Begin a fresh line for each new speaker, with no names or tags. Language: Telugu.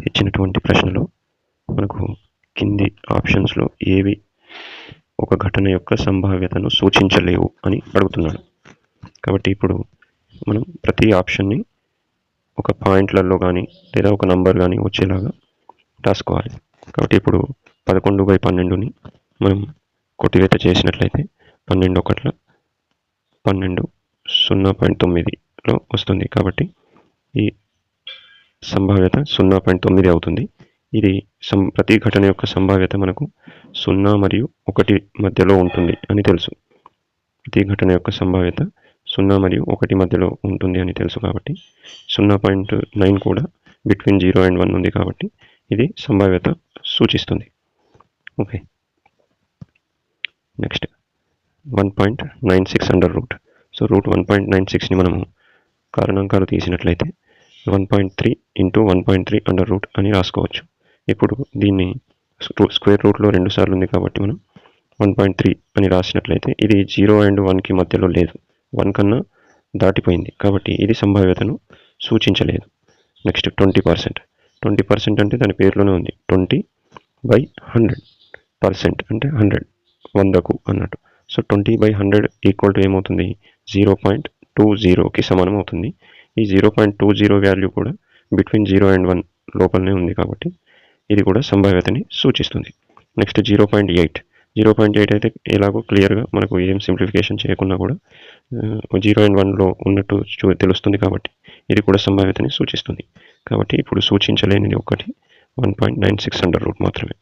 ఇచ్చినటువంటి ప్రశ్నలో మనకు కింది ఆప్షన్స్లో ఏవి ఒక ఘటన యొక్క సంభావ్యతను సూచించలేవు అని అడుగుతున్నాడు. కాబట్టి ఇప్పుడు మనం ప్రతి ఆప్షన్ని ఒక పాయింట్లలో కానీ లేదా ఒక నంబర్ కానీ వచ్చేలాగా రాసుకోవాలి. కాబట్టి ఇప్పుడు 11/12ని మనం కొట్టివేత చేసినట్లయితే 12 ఒకట్ల 12 0.9లో వస్తుంది. కాబట్టి ఈ సంభావ్యత 0.9 అవుతుంది. ఇది ప్రతి ఘటన యొక్క సంభావ్యత మనకు 0 మరియు 1 మధ్యలో ఉంటుంది అని తెలుసు. ప్రతి ఘటన యొక్క సంభావ్యత 0 మరియు 1 మధ్యలో ఉంటుంది అని తెలుసు. కాబట్టి 0.9 కూడా బిట్వీన్ 0 and 1 ఉంది. కాబట్టి ఇది సంభావ్యత సూచిస్తుంది. Okay, next 1.96 under root. So root 1.96ని మనము కారణాంకాలు తీసినట్లయితే 1.3 into 1.3 అండర్ రూట్ అని రాసుకోవచ్చు. ఇప్పుడు దీన్ని స్క్వేర్ రూట్లో 2 సార్లు ఉంది కాబట్టి మనం 1.3 అని రాసినట్లయితే ఇది 0 and 1కి మధ్యలో లేదు, 1 కన్నా దాటిపోయింది. కాబట్టి ఇది సంభావ్యతను సూచించలేదు. నెక్స్ట్ 20%. 20% అంటే దాని పేరులోనే ఉంది, 20/100%, అంటే 100 100కు అన్నట్టు. సో 20/100 ఈక్వల్ టు ఏమవుతుంది, 0.20కి సమానం అవుతుంది. ఈ 0.20 వాల్యూ కూడా బిట్వీన్ 0 and 1 లోపలనే ఉంది. కాబట్టి ఇది కూడా సంభావ్యతని సూచిస్తుంది. నెక్స్ట్ 0.8. 0.8 అయితే ఎలాగో క్లియర్గా మనకు ఏం సింప్లిఫికేషన్ చేయకుండా కూడా 0 and 1లో ఉన్నట్టు తెలుస్తుంది. కాబట్టి ఇది కూడా సంభావ్యతని సూచిస్తుంది. కాబట్టి ఇప్పుడు సూచించలేనిది ఒకటి 1.96 అండర్ రూట్ మాత్రమే.